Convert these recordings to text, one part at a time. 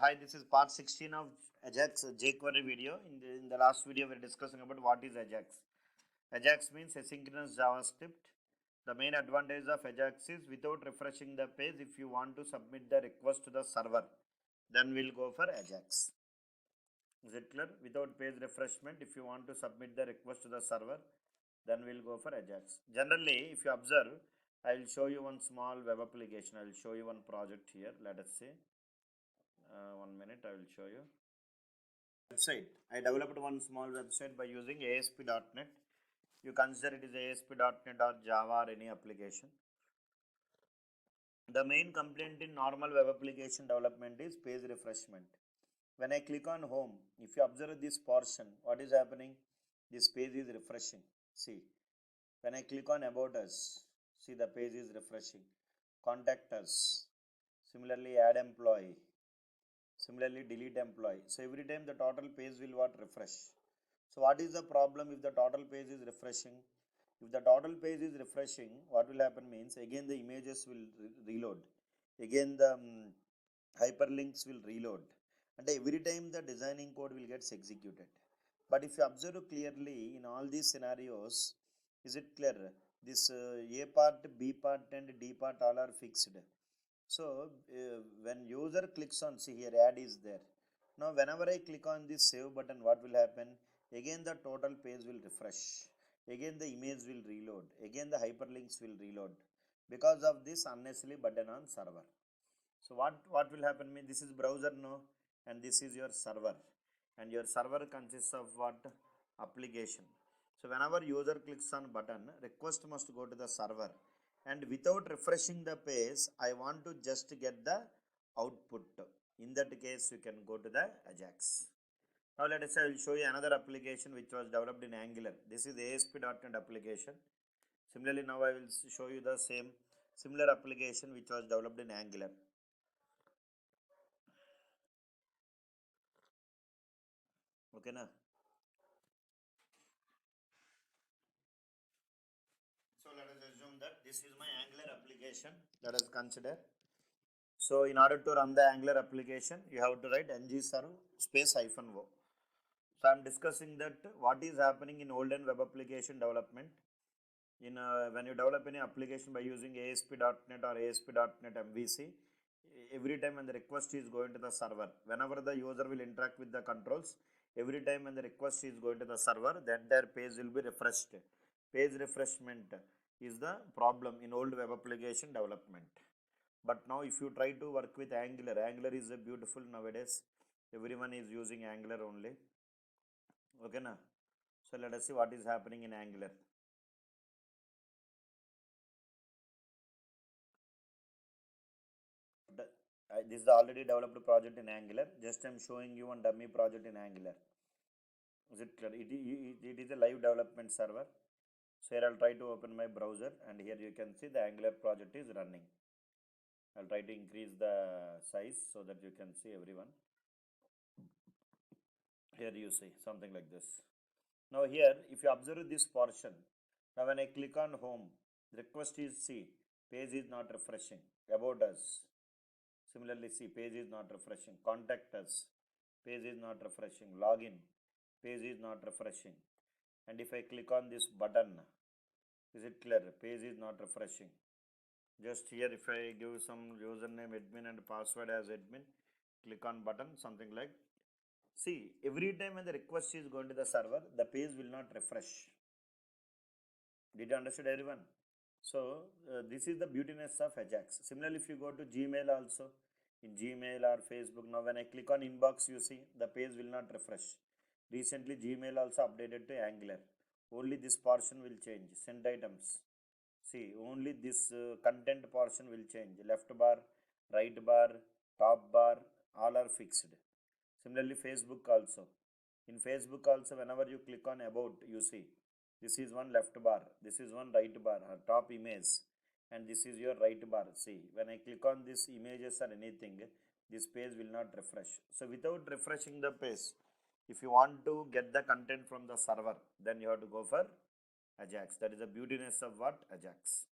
Hi, this is part 16 of Ajax jQuery video. In the last video, we are discussing about what is Ajax. Ajax means asynchronous JavaScript. The main advantage of Ajax is without refreshing the page, if you want to submit the request to the server, then we'll go for Ajax. Is it clear? Without page refreshment, if you want to submit the request to the server, then we'll go for Ajax. Generally, if you observe, I will show you one small web application. I will show you one project here. Let us see. 1 minute, I will show you. Website. I developed one small website by using ASP.NET. You consider it is ASP.NET or Java or any application. The main complaint in normal web application development is page refreshment. When I click on home, if you observe this portion, what is happening? This page is refreshing. See, when I click on about us, see the page is refreshing. Contact us. Similarly, add employee. Similarly, delete employee. So every time the total page will refresh. So what is the problem if the total page is refreshing? If the total page is refreshing, what will happen means again the images will reload. Again the hyperlinks will reload. And every time the designing code will get executed. But if you observe clearly in all these scenarios, is it clear? This A part, B part and D part all are fixed. So when user clicks on, see here add is there. Now whenever I click on this save button, what will happen? Again the total page will refresh. Again the image will reload. Again the hyperlinks will reload. Because of this unnecessary button on server. So what will happen? This is browser no, and this is your server. And your server consists of what? Application. So whenever user clicks on button, request must go to the server. And without refreshing the page, I want to just get the output. In that case, you can go to the Ajax. Now let us say I will show you another application which was developed in Angular. This is ASP.NET application. Similarly, now I will show you the same similar application which was developed in Angular. Okay, na? So let us assume that this is my Angular application. Let us consider. So in order to run the Angular application, you have to write ngserv space -o. So I am discussing that what is happening in olden web application development. When you develop any application by using ASP.NET or ASP.NET MVC, every time when the request is going to the server, whenever the user will interact with the controls, every time when the request is going to the server, the entire page will be refreshed. Page refreshment is the problem in old web application development. But now if you try to work with Angular, Angular is a beautiful nowadays. Everyone is using Angular only. Okay, na? So let us see what is happening in Angular. This is the already developed project in Angular. Just I am showing you one dummy project in Angular. Is it clear? It is a live development server. So here I'll try to open my browser, and here you can see the Angular project is running. I'll try to increase the size so that you can see everyone. Here you see something like this. Now here, if you observe this portion, now when I click on home, the request is see, page is not refreshing. About us. Similarly, see, page is not refreshing. Contact us, page is not refreshing. Login, page is not refreshing. And if I click on this button, is it clear? Page is not refreshing. Just here, if I give some username admin and password as admin, click on button, something like. See, every time when the request is going to the server, the page will not refresh. Did you understand, everyone? So this is the beautiness of Ajax. Similarly, if you go to Gmail also, in Gmail or Facebook, now when I click on inbox, you see the page will not refresh. Recently, Gmail also updated to Angular. Only this portion will change. Sent items. See, only this content portion will change. Left bar, right bar, top bar, all are fixed. Similarly, Facebook also. In Facebook also, whenever you click on about, you see this is one left bar, this is one right bar, top image, and this is your right bar. See, when I click on this images or anything, this page will not refresh. So without refreshing the page, if you want to get the content from the server, then you have to go for Ajax. That is the beautiness of what? Ajax.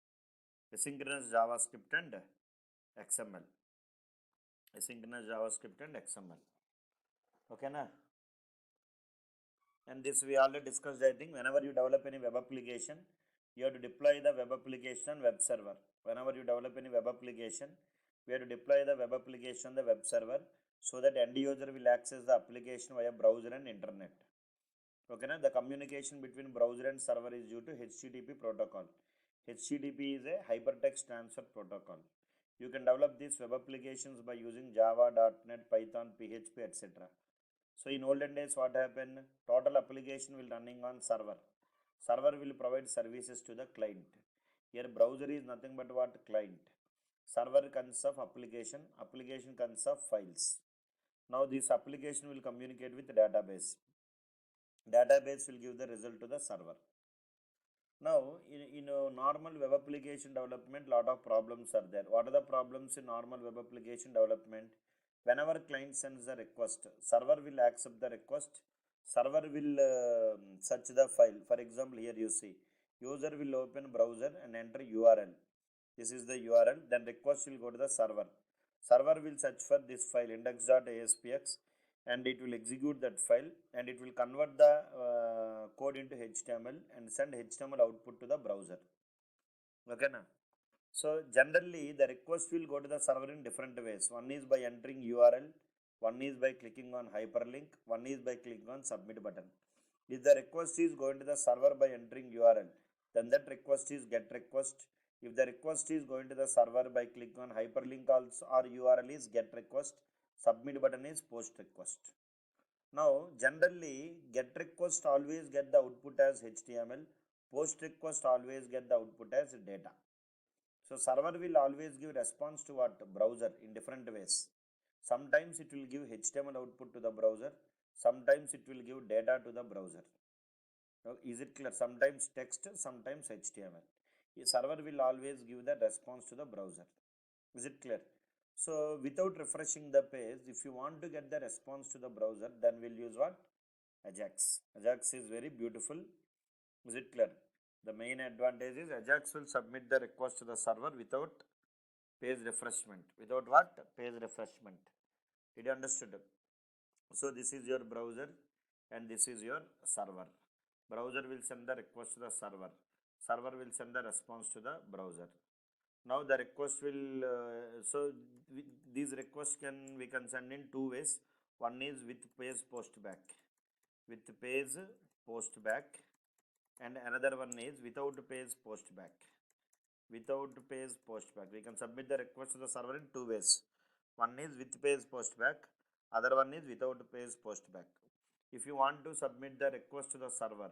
Asynchronous JavaScript and XML. asynchronous JavaScript and XML. Okay, na? And this we already discussed. I think whenever you develop any web application, you have to deploy the web application on web server. Whenever you develop any web application, we have to deploy the web application on the web server so that end user will access the application via browser and internet. Okay, na? The communication between browser and server is due to HTTP protocol. HTTP is a hypertext transfer protocol. You can develop these web applications by using Java, .NET, Python, PHP, etc. So in olden days, what happened? Total application will running on server. Server will provide services to the client. Here browser is nothing but what? Client. Server consists of application. Application consists of files. Now this application will communicate with database. Database will give the result to the server. Now, in a normal web application development, lot of problems are there. What are the problems in normal web application development? Whenever client sends a request, server will accept the request. Server will search the file. For example, here you see, user will open browser and enter URL. This is the URL. Then request will go to the server. Server will search for this file index.aspx and it will execute that file and it will convert the code into HTML and send HTML output to the browser. Okay, na? So generally the request will go to the server in different ways. One is by entering URL, one is by clicking on hyperlink, one is by clicking on submit button. If the request is going to the server by entering URL, then that request is get request. If the request is going to the server by clicking on hyperlink also or URL is get request, submit button is post request. Now generally get request always get the output as HTML, post request always get the output as data. So server will always give response to what? Browser in different ways. Sometimes it will give HTML output to the browser, sometimes it will give data to the browser. Now, is it clear? Sometimes text, sometimes HTML. A server will always give the response to the browser. Is it clear? So without refreshing the page, if you want to get the response to the browser, then we'll use what? Ajax. Ajax is very beautiful. Is it clear? The main advantage is Ajax will submit the request to the server without page refreshment. Without what? Page refreshment. Did you understood? So this is your browser and this is your server. Browser will send the request to the server. Server will send the response to the browser. Now the request will, these requests we can send in two ways. One is with page post back. With page post back. And another one is without page post back. Without page post back. We can submit the request to the server in two ways. One is with page post back. Other one is without page post back. If you want to submit the request to the server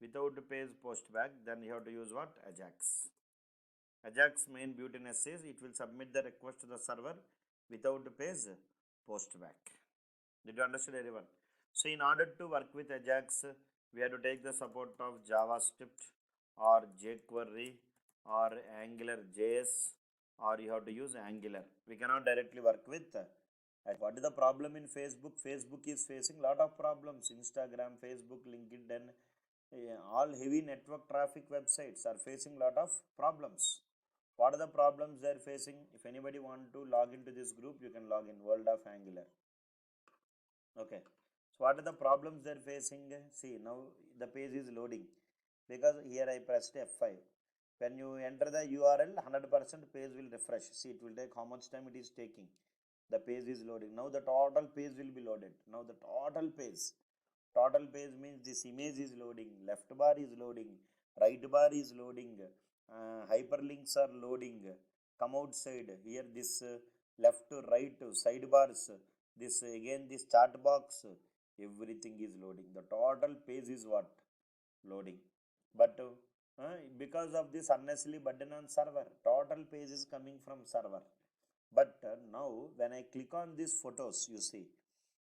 without page post back, then you have to use what? Ajax. Ajax main beautiness is it will submit the request to the server without page post back. Did you understand everyone? So in order to work with Ajax, we have to take the support of JavaScript or jQuery or Angular JS, or you have to use Angular. We cannot directly work with. What is the problem in Facebook? Facebook is facing lot of problems. Instagram, Facebook, LinkedIn, all heavy network traffic websites are facing lot of problems. What are the problems they are facing? If anybody want to log into this group, you can log in World of Angular. Okay. So what are the problems they are facing? See, now the page is loading because here I pressed F5. When you enter the URL, 100% page will refresh. See, it will take how much time it is taking. The page is loading. Now the total page will be loaded. Now the total page. Total page means this image is loading. Left bar is loading. Right bar is loading. Hyperlinks are loading. Come outside. Here this left to right sidebars. This again this chat box. Everything is loading. The total page is what? Loading. But because of this unnecessary burden on server, total page is coming from server. But now when I click on these photos, you see,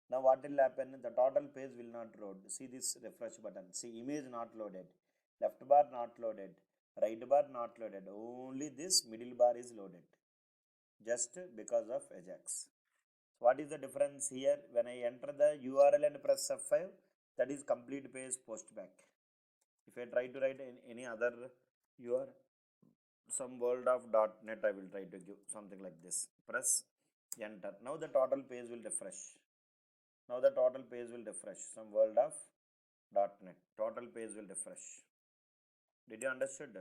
now what will happen? The total page will not load. See this refresh button. See image not loaded. Left bar not loaded. Right bar not loaded. Only this middle bar is loaded. Just because of Ajax. What is the difference here? When I enter the URL and press F5, that is complete page post back. If I try to write any other URL, some world of .NET, I will try to give something like this. Press enter. Now the total page will refresh. Now the total page will refresh. Some world of .NET. Total page will refresh. Did you understood?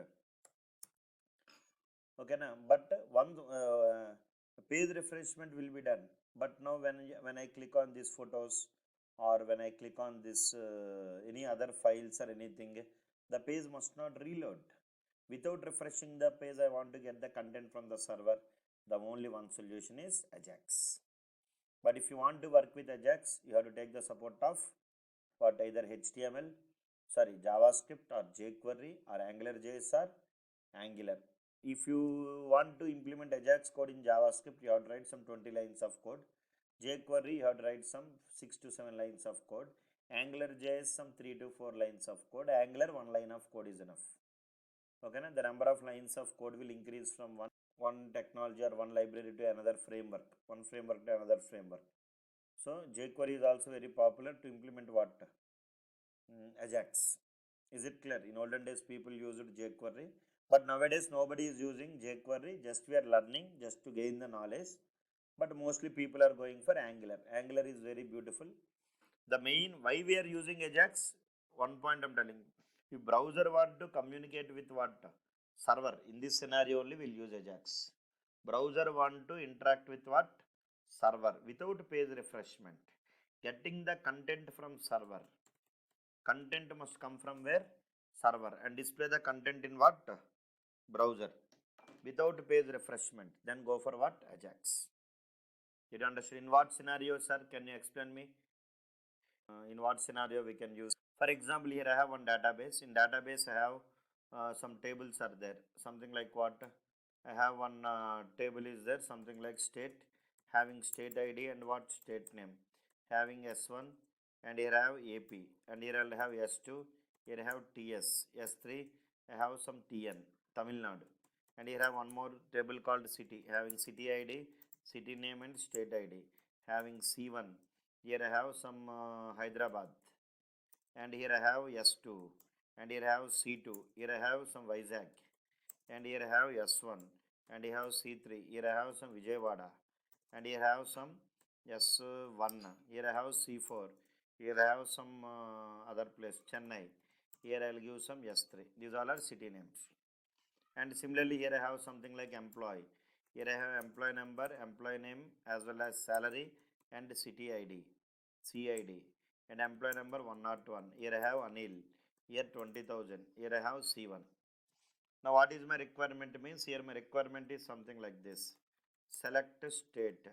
Okay now, but one page refreshment will be done. But now when I click on these photos or when I click on this any other files or anything, the page must not reload. Without refreshing the page, I want to get the content from the server. The only one solution is Ajax. But if you want to work with Ajax, you have to take the support of what either JavaScript or jQuery or AngularJS or Angular. If you want to implement Ajax code in JavaScript, you have to write some 20 lines of code. jQuery, you have to write some 6 to 7 lines of code. AngularJS, some 3 to 4 lines of code. Angular, 1 line of code is enough. Okay, the number of lines of code will increase from one technology or one library to another framework, one framework to another framework. So jQuery is also very popular to implement what? Ajax. Is it clear? In olden days, people used jQuery, but nowadays nobody is using jQuery. Just we are learning, just to gain the knowledge. But mostly people are going for Angular. Angular is very beautiful. The main why we are using Ajax, one point I'm telling. If browser want to communicate with what? Server. In this scenario only we'll use Ajax. Browser want to interact with what? Server. Without page refreshment. Getting the content from server. Content must come from where? Server. And display the content in what? Browser. Without page refreshment. Then go for what? Ajax. Did you understand? In what scenario, sir? Can you explain me? In what scenario we can use? For example, here I have one database. In database, I have some tables are there. Something like what? I have one table is there. Something like state, having state ID and what? State name. Having S1, and here I have AP, and here I'll have S2. Here I have TS, S3. I have some TN, Tamil Nadu. And here I have one more table called city, having city ID, city name and state ID. Having C1. Here I have some Hyderabad, and here I have S2, and here I have C2, here I have some Vizag, and here I have S1, and here I have C3, here I have some Vijayawada, and here I have some S1, here I have C4, here I have some other place, Chennai, here I will give some S3. These all are city names. And similarly, here I have something like employee. Here I have employee number, employee name, as well as salary and city ID, CID, and employee number 101. Here I have Anil. Here 20,000. Here I have C1. Now what is my requirement means? Here my requirement is something like this. Select state.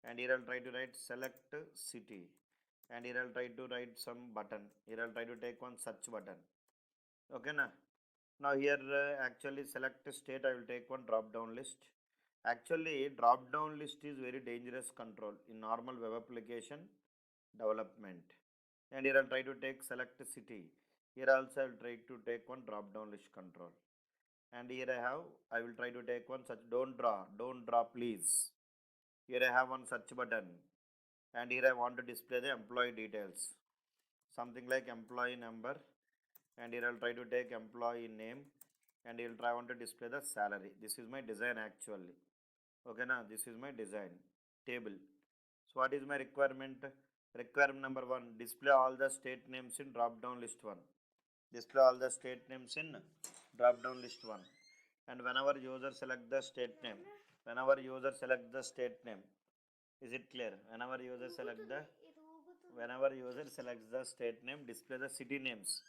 And here I'll try to write select city. And here I'll try to write some button. Here I'll try to take one search button. Okay na? Now here actually select state, I will take one drop down list. Actually drop down list is very dangerous control in normal web application development. And here I'll try to take select city. Here also I'll try to take one drop down list control. And here I will try to take one such, don't draw please. Here I have one search button. And here I want to display the employee details. Something like employee number. And here I'll try to take employee name, and here I want to display the salary. This is my design actually. Okay now, this is my design table. So what is my requirement? Requirement number 1, display all the state names in drop down list 1. Display all the state names in drop down list 1. And whenever user select the state name, is it clear? Whenever user selects the state name, display the city names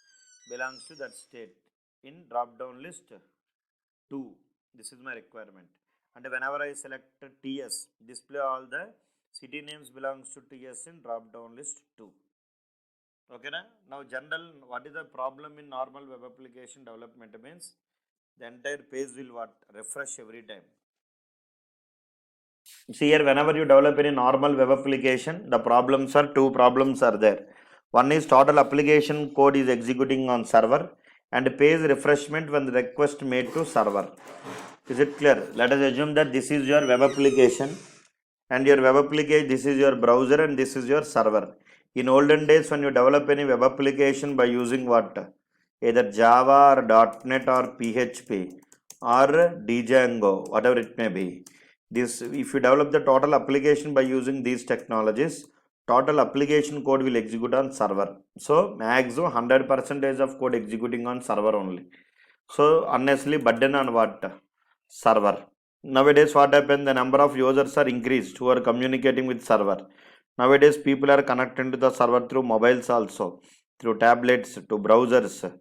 belongs to that state in drop down list 2. This is my requirement. And whenever I select TS, display all the city names belongs to TS in drop down list 2. Okay na? Now general, what is the problem in normal web application development means the entire page will what? Refresh every time. See here, whenever you develop any normal web application, the problems are two problems are there. One is total application code is executing on server, and page refreshment when the request made to server. Is it clear? Let us assume that this is your web application, and your web application, this is your browser, and this is your server. In olden days, when you develop any web application by using what? Either Java or .NET or PHP or Django, whatever it may be. This, if you develop the total application by using these technologies, total application code will execute on server. So maximum 100% of code executing on server only. So honestly, burden on what? Server. Nowadays, what happened? The number of users are increased who are communicating with server. Nowadays, people are connected to the server through mobiles also, through tablets, to browsers.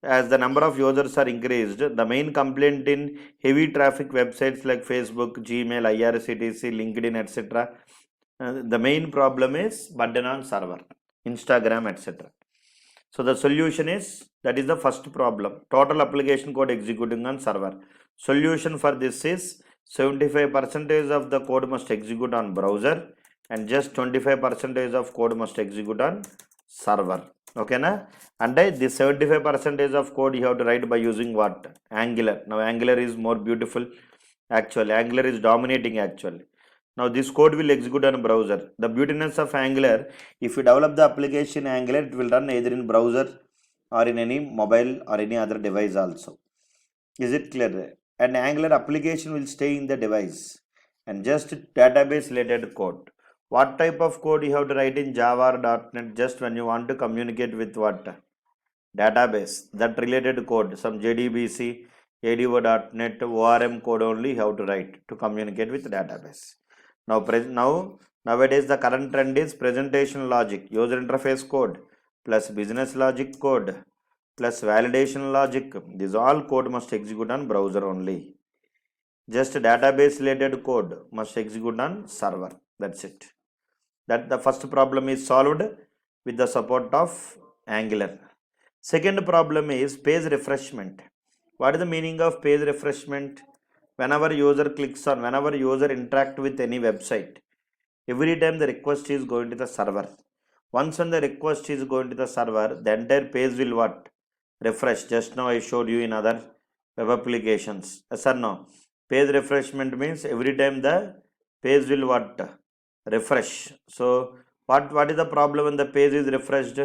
As the number of users are increased, the main complaint in heavy traffic websites like Facebook, Gmail, IRCTC, LinkedIn, etc. The main problem is burden on server, Instagram, etc. So the solution is, that is the first problem, total application code executing on server. Solution for this is 75% of the code must execute on browser and just 25% of code must execute on server. Okay na? And this 75% of code you have to write by using what? Angular. Now Angular is more beautiful. Actually, Angular is dominating actually. Now this code will execute on a browser. The beautiness of Angular, if you develop the application Angular, it will run either in browser or in any mobile or any other device also. Is it clear? An Angular application will stay in the device and just database related code. What type of code you have to write in Java or .NET just when you want to communicate with what? Database. That related code, some JDBC, ADO.NET, ORM code only you have to write to communicate with database. Nowadays the current trend is presentation logic, user interface code plus business logic code plus validation logic. This all code must execute on browser only. Just database related code must execute on server. That's it. That the first problem is solved with the support of Angular. Second problem is page refreshment. What is the meaning of page refreshment? Whenever user clicks on, whenever user interact with any website, every time the request is going to the server. Once when the request is going to the server, the entire page will what? Refresh. Just now I showed you in other web applications. Yes or no? Page refreshment means every time the page will what? Refresh. So what is the problem when the page is refreshed?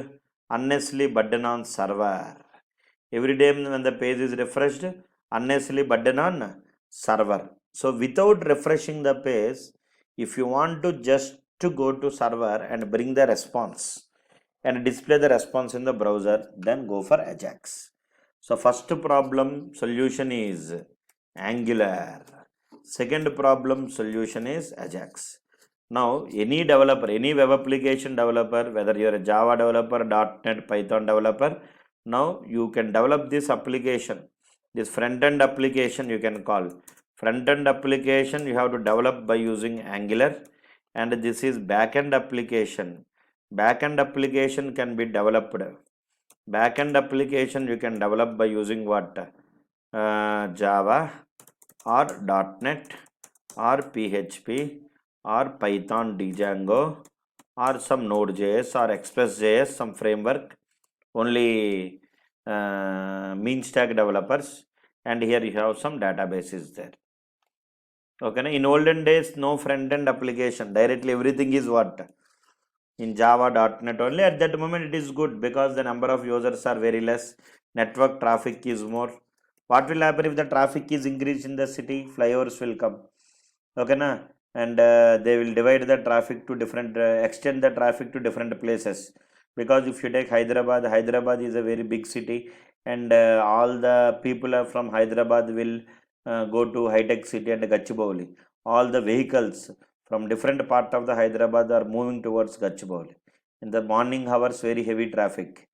Unnecessarily burden on server. Every time when the page is refreshed, unnecessarily burden on server. So without refreshing the page, if you want to just to go to server and bring the response and display the response in the browser, then go for Ajax. So first problem solution is Angular. Second problem solution is Ajax. Now any developer, any web application developer, whether you are a Java developer, .NET, Python developer, now you can develop this application, this front-end application you can call. Front-end application you have to develop by using Angular, and this is back-end application. Back-end application can be developed. Back-end application you can develop by using what? Java or .NET or PHP or Python Django or some Node.js or Express.js, some framework. Only mean stack developers, and here you have some databases there. Okay, in olden days no front-end application, directly everything is what? In Java, .NET only. At that moment it is good because the number of users are very less, network traffic is more. What will happen if the traffic is increased in the city? Flyovers will come. Okay na? And they will divide the traffic to different, extend the traffic to different places. Because if you take Hyderabad, Hyderabad is a very big city, and all the people are from Hyderabad will go to high-tech city and Gachibowli. All the vehicles from different part of the Hyderabad are moving towards Gachibowli. In the morning hours, very heavy traffic.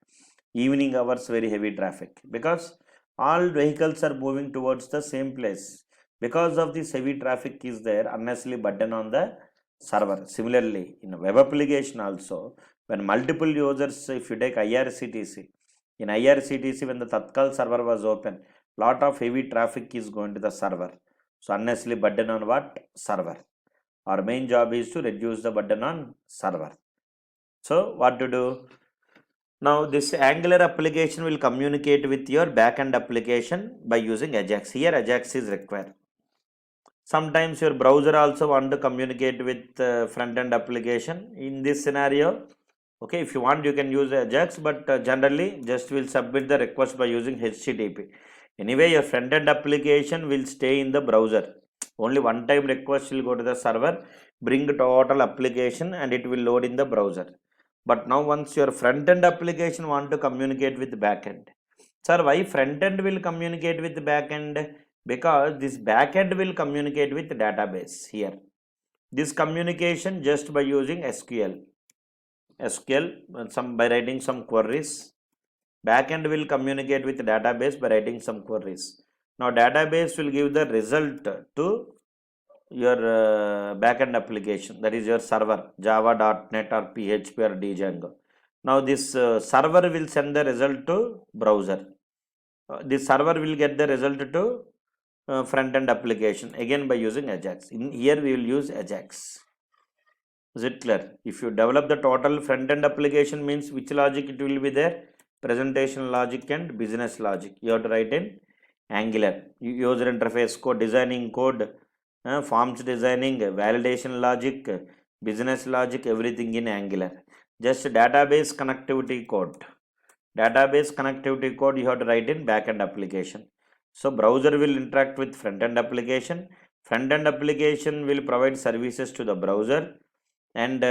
Evening hours, very heavy traffic. Because all vehicles are moving towards the same place. Because of this heavy traffic is there, unnecessarily burden on the server. Similarly, in a web application also, when multiple users, if you take IRCTC, in IRCTC when the Tatkal server was open, lot of heavy traffic is going to the server. So unnecessarily burden on what? Server. Our main job is to reduce the burden on server. So what to do? Now this Angular application will communicate with your backend application by using Ajax. Here Ajax is required. Sometimes your browser also want to communicate with front-end application. In this scenario, okay, if you want you can use Ajax, but generally just will submit the request by using HTTP. Anyway, your front-end application will stay in the browser. Only one time request will go to the server, bring total application, and it will load in the browser. But now once your front end application want to communicate with backend, sir, why front end will communicate with backend? Because this backend will communicate with database here. This communication just by using SQL by writing some queries. Backend will communicate with database by writing some queries. Now database will give the result to your backend application, that is your server, java.net or PHP or Django. Now this server will send the result to browser. This server will get the result to front end application again by using Ajax. In here we will use Ajax. Is it clear? If you develop the total front end application, means which logic it will be there? Presentation logic and business logic. You have to write in Angular. User interface code, designing code, forms designing, validation logic, business logic, everything in Angular. Just database connectivity code. Database connectivity code you have to write in backend application. So browser will interact with front end application. Front end application will provide services to the browser, and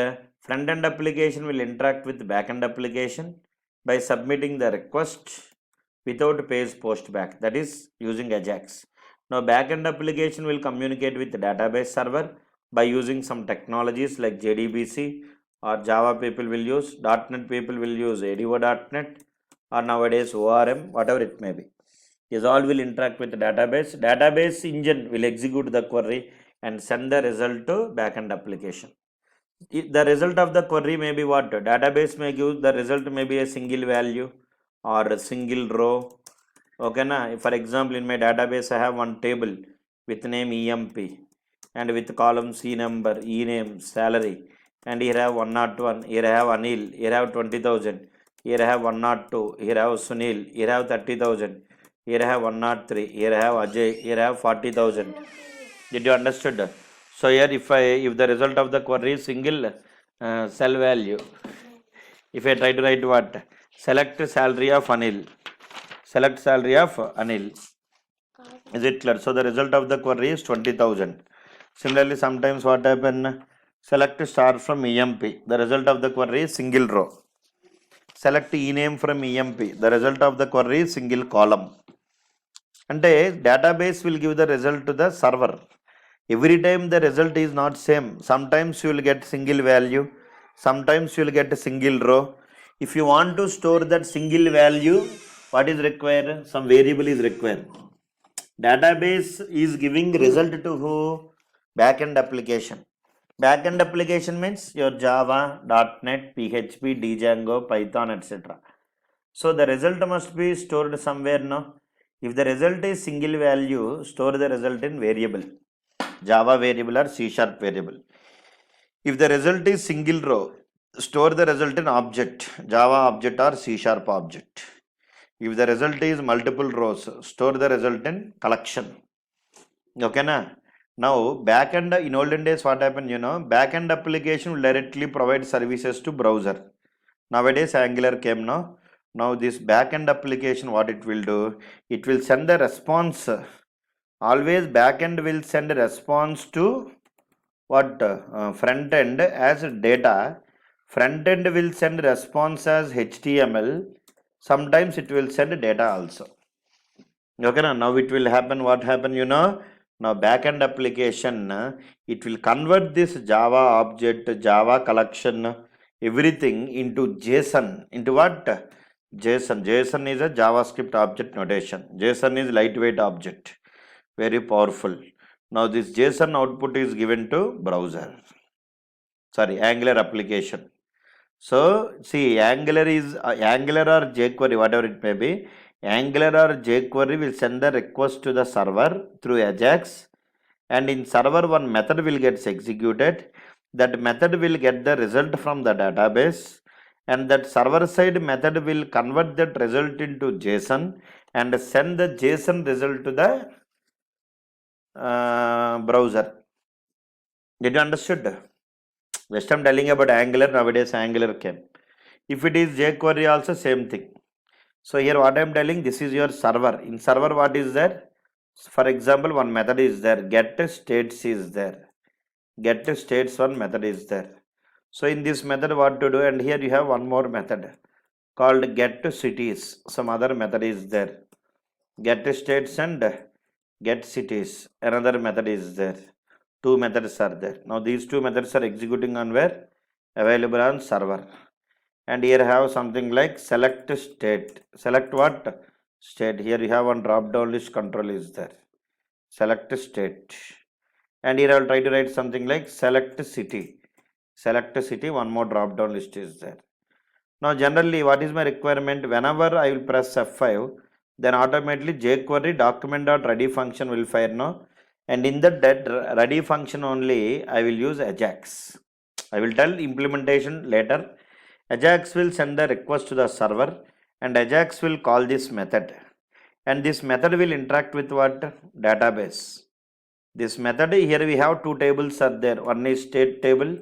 front end application will interact with backend application by submitting the request without page post back, that is using Ajax. Now backend application will communicate with the database server by using some technologies like JDBC, or Java people will use, .NET people will use ADO.NET, or nowadays ORM, whatever it may be. These all will interact with the database. Database engine will execute the query and send the result to backend application. The result of the query may be what? Database may give the result may be a single value or a single row. Okay, na? For example, in my database I have one table with name EMP and with column C number, E name, salary, and here I have 101, here I have Anil, here I have 20,000, here I have 102, here I have Sunil, here I have 30,000, here I have 103, here I have Ajay, here I have 40,000. Did you understood? So here if the result of the query is single cell value, if I try to write what? Select salary of Anil. Select salary of Anil. Is it clear? So the result of the query is 20,000. Similarly, sometimes what happen? Select star from EMP. The result of the query is single row. Select ename from EMP. The result of the query is single column. And database will give the result to the server. Every time the result is not same. Sometimes you will get single value. Sometimes you will get a single row. If you want to store that single value, what is required? Some variable is required. Database is giving result to who? Backend application. Backend application means your Java, .NET, PHP, Django, Python, etc. So the result must be stored somewhere, no? If the result is single value, store the result in variable, Java variable or C# variable. If the result is single row, store the result in object, Java object or C# object. If the result is multiple rows, store the result in collection. Okay, na? Now, backend, in olden days, what happened, backend application will directly provide services to browser. Nowadays, Angular came now. Now, this backend application, what it will do? It will send the response. Always backend will send a response to what? Front end as data. Front end will send response as HTML. Sometimes it will send data also. Okay, now it will happen. What happen, Now backend application, it will convert this Java object, Java collection, everything into JSON. Into what? JSON. JSON is a JavaScript object notation. JSON is lightweight object. Very powerful. Now this JSON output is given to browser. Sorry, Angular application. So see, Angular or jQuery, whatever it may be. Angular or jQuery will send the request to the server through Ajax, and in server one method will get executed. That method will get the result from the database, and that server side method will convert that result into JSON and send the JSON result to the browser. Did you understood? Just I'm telling about Angular, nowadays Angular came. If it is jQuery also same thing. So here what I am telling, this is your server. In server what is there? For example, one method is there, get states is there. Get states one method is there. So in this method what to do, and here you have one more method called get cities. Some other method is there. Get states and get cities. Another method is there. Two methods are there. Now these two methods are executing on where? Available on server. And here have something like select state. Select what? State. Here you have one drop down list control is there. Select state. And here I will try to write something like select city. Select city, one more drop down list is there. Now generally what is my requirement? Whenever I will press F5, then automatically jQuery document.ready function will fire now. And in the ready function only I will use Ajax. I will tell implementation later. Ajax will send the request to the server and Ajax will call this method. And this method will interact with what? Database. This method, here we have two tables are there. One is state table,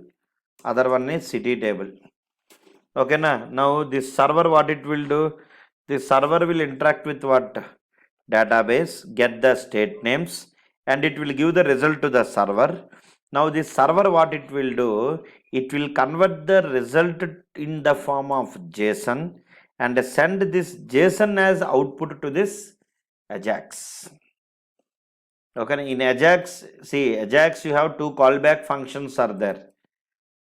other one is city table. Okay, now this server, what it will do? This server will interact with what? Database, get the state names, and it will give the result to the server. Now this server, what it will do? It will convert the result in the form of JSON and send this JSON as output to this Ajax. Okay, in Ajax, see Ajax you have two callback functions are there.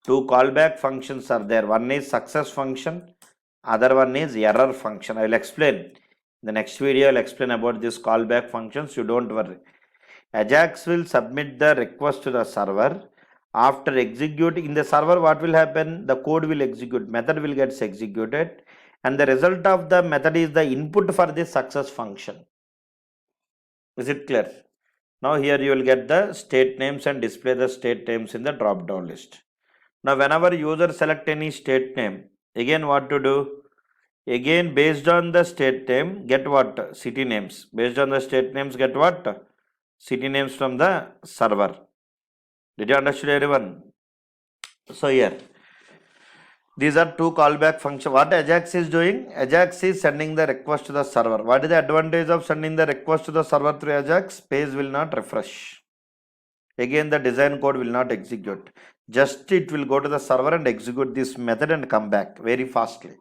Two callback functions are there. One is success function, other one is error function. I will explain. In the next video, I will explain about this callback functions. You don't worry. Ajax will submit the request to the server. After executing in the server, what will happen? The code will execute, method will get executed, and the result of the method is the input for this success function. Is it clear? Now here you will get the state names and display the state names in the drop down list. Now whenever user select any state name, again what to do? Again based on the state name, get what? City names. Based on the state names, get what? City names from the server. Did you understand everyone? So here, these are two callback functions. What Ajax is doing? Ajax is sending the request to the server. What is the advantage of sending the request to the server through Ajax? Page will not refresh. Again, the design code will not execute. Just it will go to the server and execute this method and come back very fastly.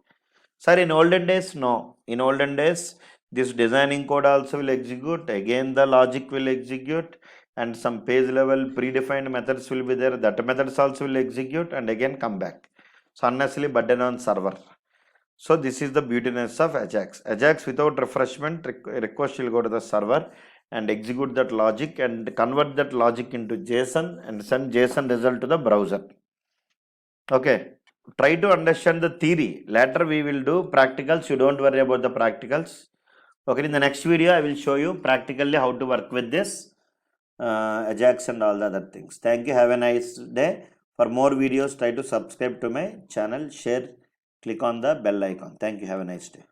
Sir, in olden days, no. In olden days, this designing code also will execute. Again, the logic will execute. And some page level predefined methods will be there. That methods also will execute and again come back. So unnecessarily burden on server. So this is the beautiness of Ajax. Ajax without refreshment, request will go to the server and execute that logic and convert that logic into JSON and send JSON result to the browser. Okay. Try to understand the theory. Later we will do practicals. You don't worry about the practicals. Okay. In the next video, I will show you practically how to work with this Ajax and all the other things. Thank you. Have a nice day. For more videos, try to subscribe to my channel, share, click on the bell icon. Thank you. Have a nice day.